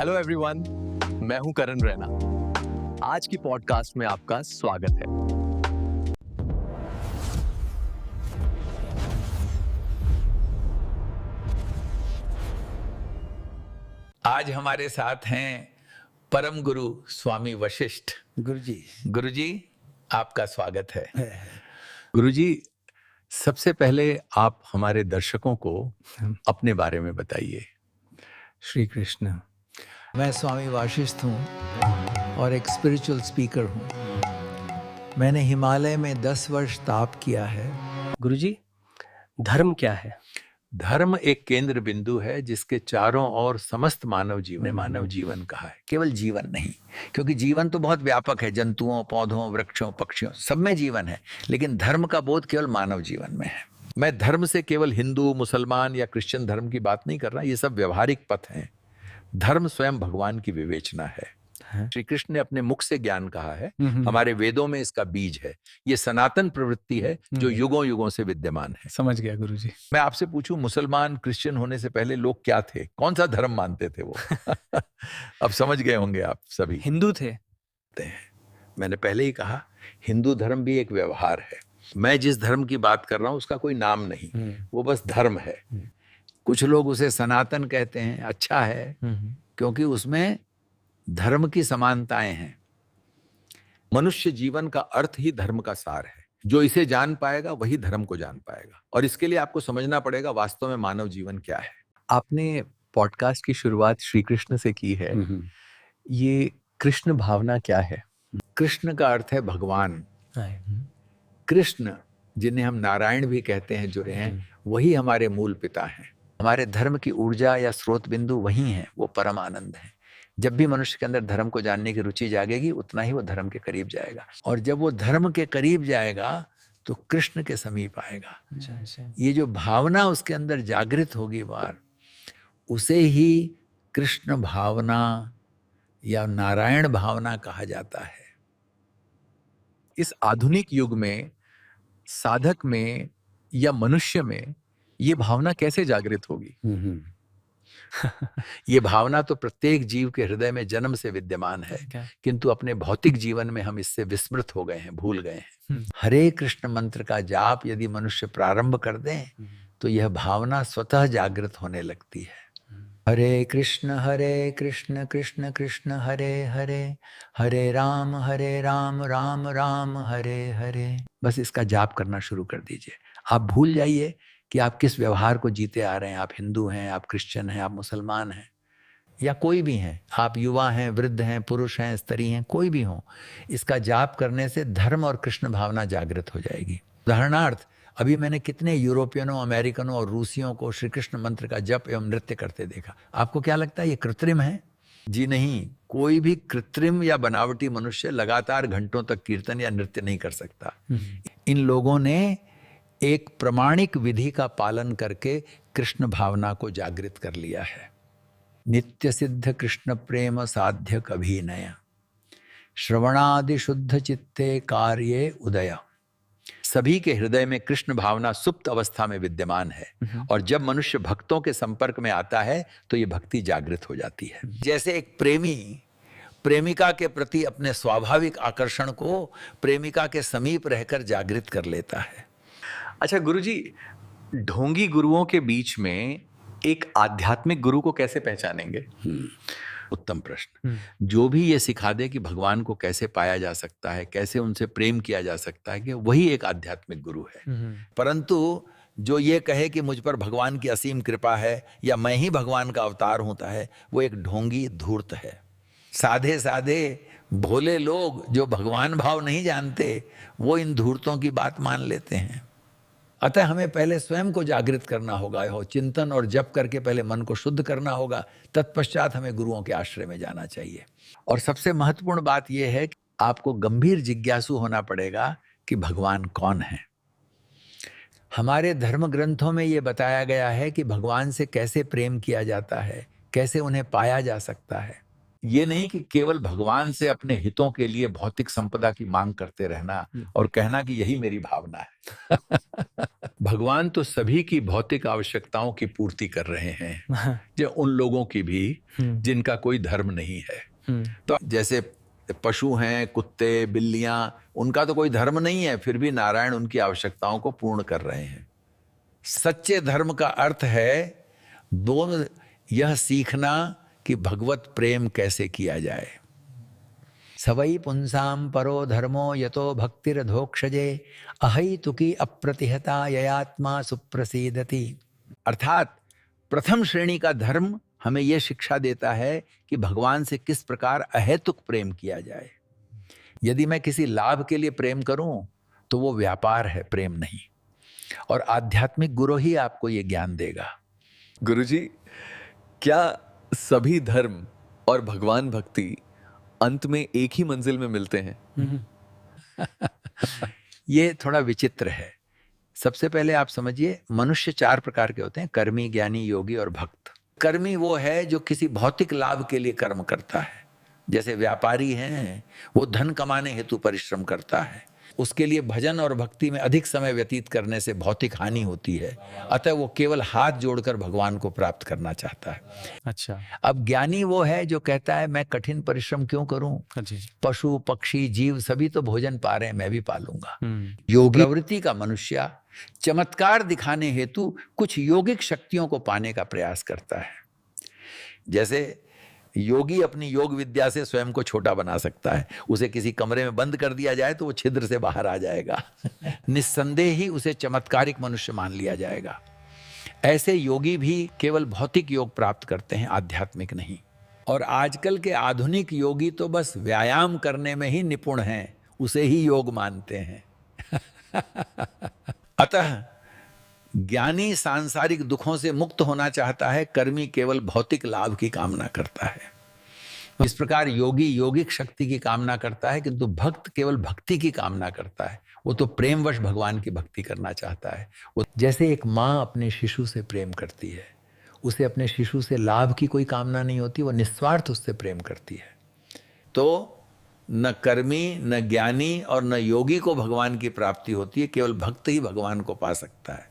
Hello everyone, मैं हूं करण रैना। आज की पॉडकास्ट में आपका स्वागत है। आज हमारे साथ हैं परम गुरु स्वामी वशिष्ठ गुरुजी। गुरुजी, आपका स्वागत है। गुरुजी, सबसे पहले आप हमारे दर्शकों को अपने बारे में बताइए। श्री कृष्ण। मैं स्वामी वशिष्ठ हूँ और एक स्पिरिचुअल स्पीकर हूँ। मैंने हिमालय में 10 वर्ष ताप किया है। गुरुजी, धर्म क्या है? धर्म एक केंद्र बिंदु है जिसके चारों ओर समस्त मानव जीवन कहा है। केवल जीवन नहीं, क्योंकि जीवन तो बहुत व्यापक है, जंतुओं, पौधों, वृक्षों, पक्षियों, सब में जीवन है, लेकिन धर्म का बोध केवल मानव जीवन में है। मैं धर्म से केवल हिंदू, मुसलमान या क्रिश्चियन धर्म की बात नहीं कर रहा, ये सब व्यवहारिक पथ हैं। धर्म स्वयं भगवान की विवेचना है। श्री कृष्ण ने अपने मुख से ज्ञान कहा है, हमारे वेदों में इसका बीज है। ये सनातन प्रवृत्ति है जो युगों युगों से विद्यमान है। समझ गया गुरुजी। मैं आपसे पूछूं, मुसलमान क्रिश्चियन होने से पहले लोग क्या थे? कौन सा धर्म मानते थे वो? अब समझ गए होंगे आप सभी। हिंदू थे। मैंने पहले ही कहा, हिंदू धर्म भी एक व्यवहार है। मैं जिस धर्म की बात कर रहा हूं उसका कोई नाम नहीं, वो बस धर्म है। कुछ लोग उसे सनातन कहते हैं, अच्छा है, क्योंकि उसमें धर्म की समानताएं हैं। मनुष्य जीवन का अर्थ ही धर्म का सार है। जो इसे जान पाएगा वही धर्म को जान पाएगा, और इसके लिए आपको समझना पड़ेगा वास्तव में मानव जीवन क्या है। आपने पॉडकास्ट की शुरुआत श्री कृष्ण से की है। ये कृष्ण भावना क्या है? कृष्ण का अर्थ है भगवान। कृष्ण, जिन्हें हम नारायण भी कहते हैं, जो हैं, वही हमारे मूल पिता हैं। हमारे धर्म की ऊर्जा या स्रोत बिंदु वही है, वो परम आनंद है। जब भी मनुष्य के अंदर धर्म को जानने की रुचि जागेगी, उतना ही वो धर्म के करीब जाएगा, और जब वो धर्म के करीब जाएगा तो कृष्ण के समीप आएगा। ये जो भावना उसके अंदर जागृत होगी बार, उसे ही कृष्ण भावना या नारायण भावना कहा जाता है। इस आधुनिक युग में साधक में या मनुष्य में ये भावना कैसे जागृत होगी? ये भावना तो प्रत्येक जीव के हृदय में जन्म से विद्यमान है, किंतु अपने भौतिक जीवन में हम इससे विस्मृत हो गए हैं, भूल गए हैं। हरे कृष्ण मंत्र का जाप यदि मनुष्य प्रारंभ कर दें तो यह भावना स्वतः जागृत होने लगती है। हरे कृष्ण कृष्ण कृष्ण हरे हरे, हरे राम राम राम हरे हरे। बस इसका जाप करना शुरू कर दीजिए। आप भूल जाइए कि आप किस व्यवहार को जीते आ रहे हैं। आप हिंदू हैं, आप क्रिश्चियन हैं, आप मुसलमान हैं, या कोई भी हैं, आप युवा हैं, वृद्ध हैं, पुरुष हैं, स्त्री हैं, कोई भी हो, इसका जाप करने से धर्म और कृष्ण भावना जागृत हो जाएगी। उदाहरणार्थ, अभी मैंने कितने यूरोपियनों, अमेरिकनों और रूसियों को श्री कृष्ण मंत्र का जप एवं नृत्य करते देखा। आपको क्या लगता है ये कृत्रिम है? जी नहीं, कोई भी कृत्रिम या बनावटी मनुष्य लगातार घंटों तक कीर्तन या नृत्य नहीं कर सकता। इन लोगों ने एक प्रमाणिक विधि का पालन करके कृष्ण भावना को जागृत कर लिया है। नित्य सिद्ध कृष्ण प्रेम साध्य कभी नया, श्रवणादि शुद्ध चित्ते कार्ये उदय। सभी के हृदय में कृष्ण भावना सुप्त अवस्था में विद्यमान है, और जब मनुष्य भक्तों के संपर्क में आता है तो ये भक्ति जागृत हो जाती है। जैसे एक प्रेमी प्रेमिका के प्रति अपने स्वाभाविक आकर्षण को प्रेमिका के समीप रहकर जागृत कर लेता है। अच्छा गुरुजी, ढोंगी गुरुओं के बीच में एक आध्यात्मिक गुरु को कैसे पहचानेंगे? उत्तम प्रश्न। जो भी ये सिखा दे कि भगवान को कैसे पाया जा सकता है, कैसे उनसे प्रेम किया जा सकता है, कि वही एक आध्यात्मिक गुरु है। परंतु जो ये कहे कि मुझ पर भगवान की असीम कृपा है या मैं ही भगवान का अवतार होता है, वो एक ढोंगी धूर्त है। साधे साधे भोले लोग जो भगवान भाव नहीं जानते, वो इन धूर्तों की बात मान लेते हैं। अतः हमें पहले स्वयं को जागृत करना होगा, चिंतन और जप करके पहले मन को शुद्ध करना होगा, तत्पश्चात हमें गुरुओं के आश्रय में जाना चाहिए। और सबसे महत्वपूर्ण बात यह है कि आपको गंभीर जिज्ञासु होना पड़ेगा कि भगवान कौन है। हमारे धर्म ग्रंथों में ये बताया गया है कि भगवान से कैसे प्रेम किया जाता है, कैसे उन्हें पाया जा सकता है। ये नहीं कि केवल भगवान से अपने हितों के लिए भौतिक संपदा की मांग करते रहना और कहना कि यही मेरी भावना है। भगवान तो सभी की भौतिक आवश्यकताओं की पूर्ति कर रहे हैं, जो उन लोगों की भी जिनका कोई धर्म नहीं है। तो जैसे पशु हैं, कुत्ते, बिल्लियां, उनका तो कोई धर्म नहीं है, फिर भी नारायण उनकी आवश्यकताओं को पूर्ण कर रहे हैं। सच्चे धर्म का अर्थ है दोनों, यह सीखना कि भगवत प्रेम कैसे किया जाए। सवै पुंसाम परो धर्मो यतो भक्तिरधोक्षजे अहैतुकी अप्रतिहता ययात्मा सुप्रसीदति। अर्थात प्रथम श्रेणी का धर्म हमें यह शिक्षा देता है कि भगवान से किस प्रकार अहेतुक प्रेम किया जाए। यदि मैं किसी लाभ के लिए प्रेम करूं तो वो व्यापार है, प्रेम नहीं। और आध्यात्मिक गुरु ही आपको ये ज्ञान देगा। गुरुजी, क्या सभी धर्म और भगवान भक्ति अंत में एक ही मंजिल में मिलते हैं? ये थोड़ा विचित्र है। सबसे पहले आप समझिए, मनुष्य 4 प्रकार के होते हैं, कर्मी, ज्ञानी, योगी और भक्त। कर्मी वो है जो किसी भौतिक लाभ के लिए कर्म करता है। जैसे व्यापारी हैं, वो धन कमाने हेतु परिश्रम करता है, उसके लिए भजन और भक्ति में अधिक समय व्यतीत करने से भौतिक हानि होती है, अतः वो केवल हाथ जोड़कर भगवान को प्राप्त करना चाहता है। अच्छा। अब ज्ञानी वो है जो कहता है मैं कठिन परिश्रम क्यों करूं, पशु पक्षी जीव सभी तो भोजन पा रहे हैं, मैं भी पालूंगा। योगी प्रवृत्ति का मनुष्य चमत्कार दिखाने हेतु कुछ योगिक शक्तियों को पाने का प्रयास करता है। जैसे योगी अपनी योग विद्या से स्वयं को छोटा बना सकता है, उसे किसी कमरे में बंद कर दिया जाए तो वो छिद्र से बाहर आ जाएगा। निस्संदेह ही उसे चमत्कारिक मनुष्य मान लिया जाएगा। ऐसे योगी भी केवल भौतिक योग प्राप्त करते हैं, आध्यात्मिक नहीं। और आजकल के आधुनिक योगी तो बस व्यायाम करने में ही निपुण हैं, उसे ही योग मानते हैं। अतः ज्ञानी सांसारिक दुखों से मुक्त होना चाहता है, कर्मी केवल भौतिक लाभ की कामना करता है। इस प्रकार योगी योगिक शक्ति की कामना करता है, किंतु भक्त केवल भक्ति की कामना करता है। वो तो प्रेमवश भगवान की भक्ति करना चाहता है। वो जैसे एक माँ अपने शिशु से प्रेम करती है, उसे अपने शिशु से लाभ की कोई कामना नहीं होती, वो निस्वार्थ उससे प्रेम करती है। तो न कर्मी, न ज्ञानी और न योगी को भगवान की प्राप्ति होती है, केवल भक्त ही भगवान को पा सकता है।